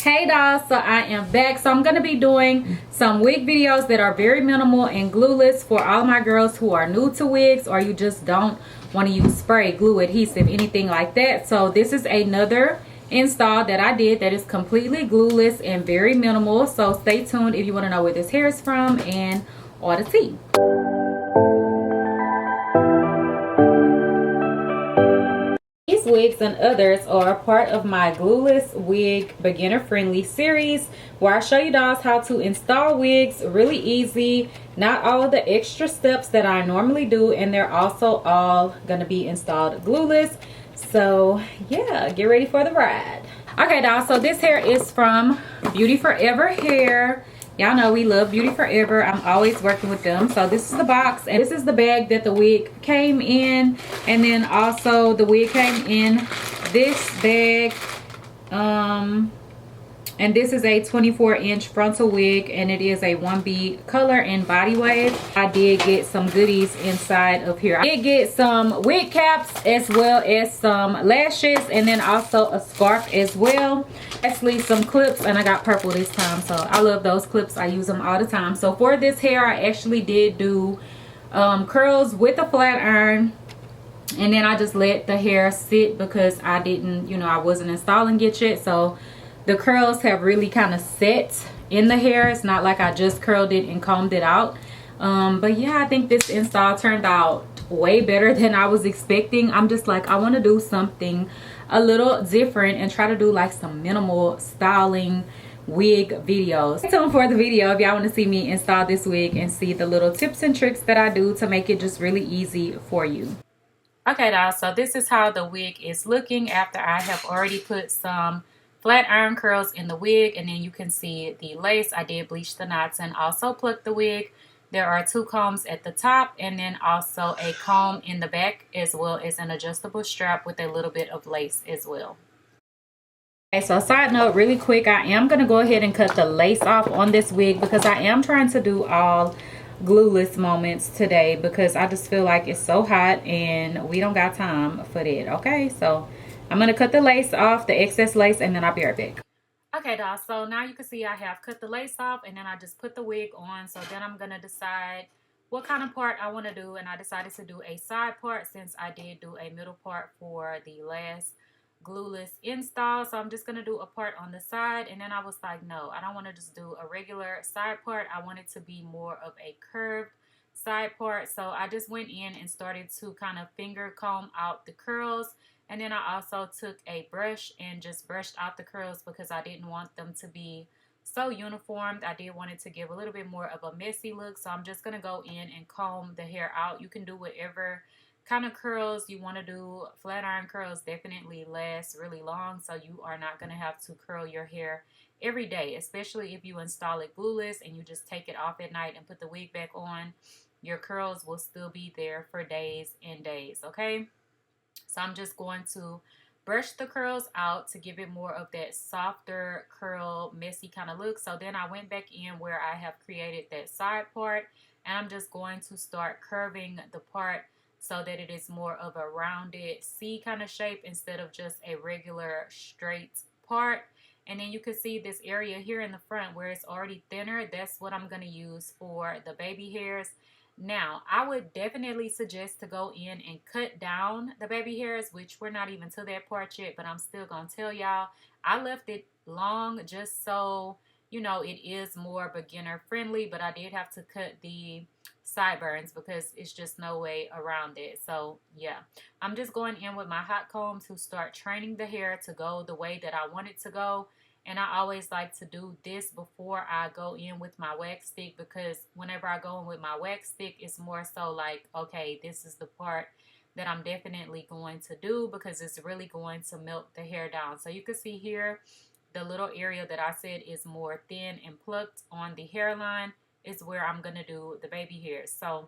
Hey dolls, so I am back. So I'm going to be doing some wig videos that are very minimal and glueless for all my girls who are new to wigs, or you just don't want to use spray, glue, adhesive, anything like that. So this is another install that I did that is completely glueless and very minimal. So stay tuned if you want to know where this hair is from and all the tea. These wigs and others are part of my glueless wig beginner friendly series, where I show you dolls how to install wigs really easy, not all of the extra steps that I normally do, and they're also all gonna be installed glueless. So yeah, get ready for the ride. Okay dolls, so this hair is from Beauty Forever Hair. Y'all know we love Beauty Forever. I'm always working with them. So this is the box, and this is the bag that the wig came in, and then also the wig came in this bag. And this is a 24-inch frontal wig, and it is a 1B color and body wave. I did get some goodies inside of here. I did get some wig caps as well as some lashes, and then also a scarf as well. Lastly, some clips, and I got purple this time, so I love those clips. I use them all the time. So for this hair, I actually did do curls with a flat iron. And then I just let the hair sit because I didn't, you know, I wasn't installing it yet. So the curls have really kind of set in the hair. It's not like I just curled it and combed it out. But yeah, I think this install turned out way better than I was expecting. I'm just like, I want to do something a little different and try to do like some minimal styling wig videos. Stay tuned for the video if y'all want to see me install this wig and see the little tips and tricks that I do to make it just really easy for you. Okay guys, so this is how the wig is looking after I have already put some flat iron curls in the wig, and then you can see the lace. I did bleach the knots and also pluck the wig. There are 2 combs at the top, and then also a comb in the back, as well as an adjustable strap with a little bit of lace as well. Okay, so side note really quick, I am going to go ahead and cut the lace off on this wig because I am trying to do all glueless moments today because I just feel like it's so hot and we don't got time for that. Okay, so I'm going to cut the lace off, the excess lace, and then I'll be right back. Okay, dolls, so now you can see I have cut the lace off, and then I just put the wig on. So then I'm going to decide what kind of part I want to do, and I decided to do a side part since I did do a middle part for the last glueless install. So I'm just going to do a part on the side, and then I was like, no, I don't want to just do a regular side part. I want it to be more of a curved side part. So I just went in and started to kind of finger comb out the curls. And then I also took a brush and just brushed out the curls because I didn't want them to be so uniformed. I did want it to give a little bit more of a messy look. So I'm just going to go in and comb the hair out. You can do whatever kind of curls you want to do. Flat iron curls definitely last really long. So you are not going to have to curl your hair every day, especially if you install it glueless and you just take it off at night and put the wig back on. Your curls will still be there for days and days, okay? So I'm just going to brush the curls out to give it more of that softer curl, messy kind of look. So then I went back in where I have created that side part, and I'm just going to start curving the part so that it is more of a rounded C kind of shape instead of just a regular straight part. And then you can see this area here in the front where it's already thinner. That's what I'm going to use for the baby hairs. Now, I would definitely suggest to go in and cut down the baby hairs, which we're not even to that part yet, but I'm still going to tell y'all. I left it long just so, you know, it is more beginner friendly, but I did have to cut the sideburns because it's just no way around it. So, yeah, I'm just going in with my hot comb to start training the hair to go the way that I want it to go. And I always like to do this before I go in with my wax stick, because whenever I go in with my wax stick, it's more so like, okay, this is the part that I'm definitely going to do because it's really going to melt the hair down. So you can see here, the little area that I said is more thin and plucked on the hairline is where I'm going to do the baby hairs. So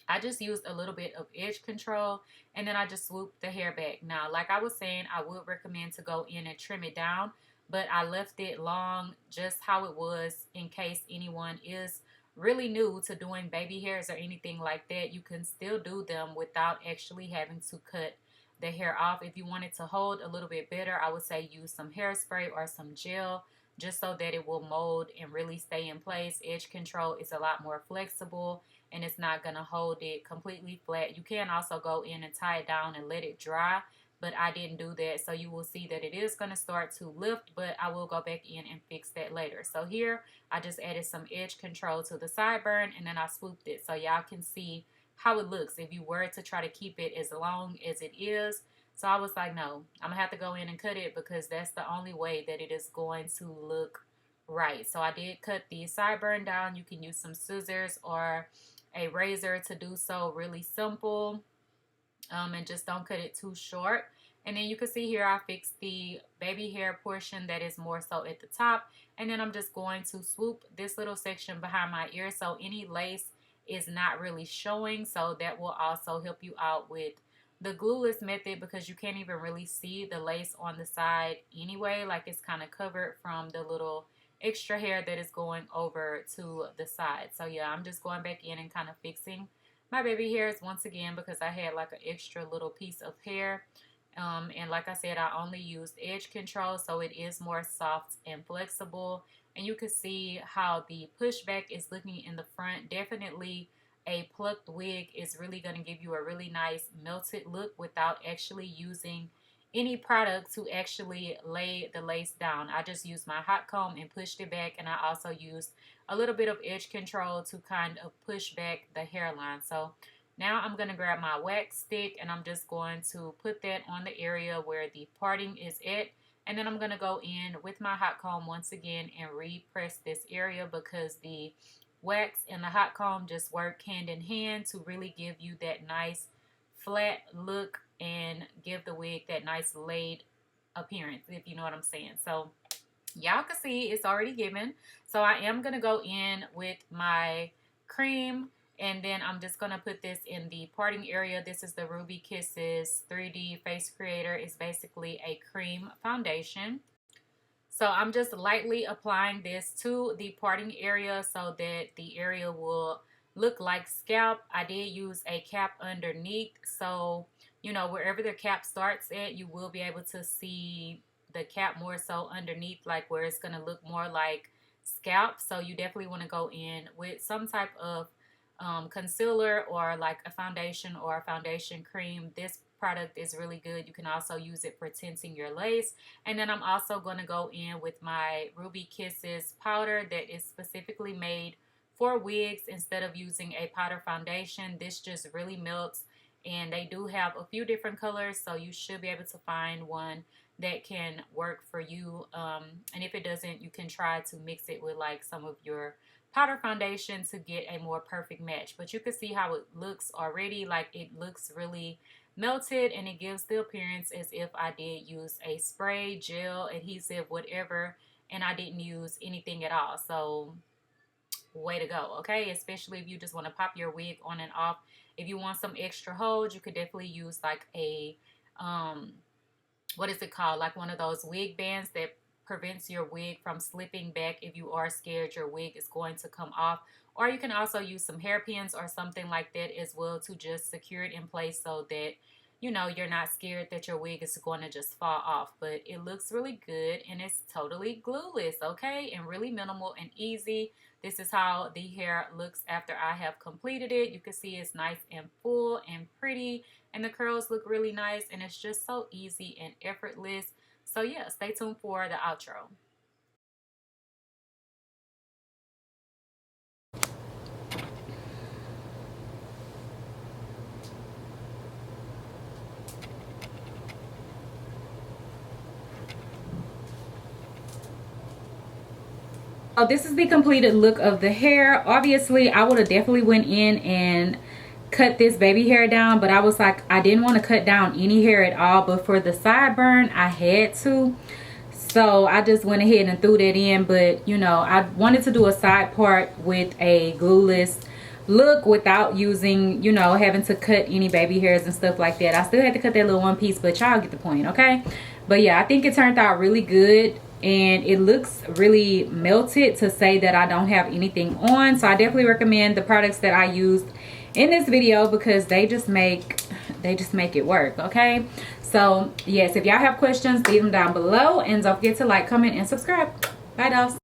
I just used a little bit of edge control, and then I just swooped the hair back. Now, like I was saying, I would recommend to go in and trim it down, but I left it long just how it was in case anyone is really new to doing baby hairs or anything like that. You can still do them without actually having to cut the hair off. If you want it to hold a little bit better, I would say use some hairspray or some gel, just so that it will mold and really stay in place. Edge control is a lot more flexible and it's not going to hold it completely flat. You can also go in and tie it down and let it dry, but I didn't do that. So you will see that it is going to start to lift, but I will go back in and fix that later. So here I just added some edge control to the sideburn and then I swooped it so y'all can see how it looks if you were to try to keep it as long as it is. So I was like, no, I'm gonna have to go in and cut it because that's the only way that it is going to look right. So I did cut the sideburn down. You can use some scissors or a razor to do so. Really simple, and just don't cut it too short. And then you can see here I fixed the baby hair portion that is more so at the top, and then I'm just going to swoop this little section behind my ear so any lace is not really showing. So that will also help you out with the glueless method because you can't even really see the lace on the side anyway. Like it's kind of covered from the little extra hair that is going over to the side. So yeah, I'm just going back in and kind of fixing my baby hairs once again because I had like an extra little piece of hair. And like I said, I only used edge control, so it is more soft and flexible. And you can see how the pushback is looking in the front. Definitely a plucked wig is really going to give you a really nice melted look without actually using any product to actually lay the lace down. I just used my hot comb and pushed it back, and I also used a little bit of edge control to kind of push back the hairline. So now I'm going to grab my wax stick and I'm just going to put that on the area where the parting is at. And then I'm going to go in with my hot comb once again and repress this area because the wax and the hot comb just work hand in hand to really give you that nice flat look and give the wig that nice laid appearance, if you know what I'm saying. So y'all can see it's already given. So I am going to go in with my cream. And then I'm just going to put this in the parting area. This is the Ruby Kisses 3D Face Creator. It's basically a cream foundation. So I'm just lightly applying this to the parting area so that the area will look like scalp. I did use a cap underneath. So, you know, wherever the cap starts at, you will be able to see the cap more so underneath, like where it's going to look more like scalp. So you definitely want to go in with some type of concealer or like a foundation or a foundation cream. This product is really good. You can also use it for tinting your lace. And then I'm also going to go in with my Ruby Kisses powder that is specifically made for wigs instead of using a powder foundation. This just really melts, and they do have a few different colors, so you should be able to find one that can work for you. And if it doesn't, you can try to mix it with like some of your powder foundation to get a more perfect match. But you can see how it looks already. Like it looks really melted, and it gives the appearance as if I did use a spray, gel, adhesive, whatever, and I didn't use anything at all. So way to go, okay? Especially if you just want to pop your wig on and off. If you want some extra hold, you could definitely use like a what is it called, like one of those wig bands that prevents your wig from slipping back if you are scared your wig is going to come off. Or you can also use some hairpins or something like that as well to just secure it in place so that, you know, you're not scared that your wig is going to just fall off. But it looks really good, and it's totally glueless, okay? And really minimal and easy. This is how the hair looks after I have completed it. You can see it's nice and full and pretty, and the curls look really nice, and it's just so easy and effortless. So yeah, stay tuned for the outro. So this is the completed look of the hair. Obviously, I would have definitely went in and cut this baby hair down, but I was like, I didn't want to cut down any hair at all, but for the sideburn I had to, so I just went ahead and threw that in. But you know, I wanted to do a side part with a glueless look without using, you know, having to cut any baby hairs and stuff like that. I still had to cut that little one piece, but y'all get the point, okay? But yeah, I think it turned out really good, and it looks really melted to say that I don't have anything on. So I definitely recommend the products that I used in this video because they just make they just make it work. Okay, so yes, if y'all have questions, leave them down below, and don't forget to like, comment, and subscribe. Bye, dolls.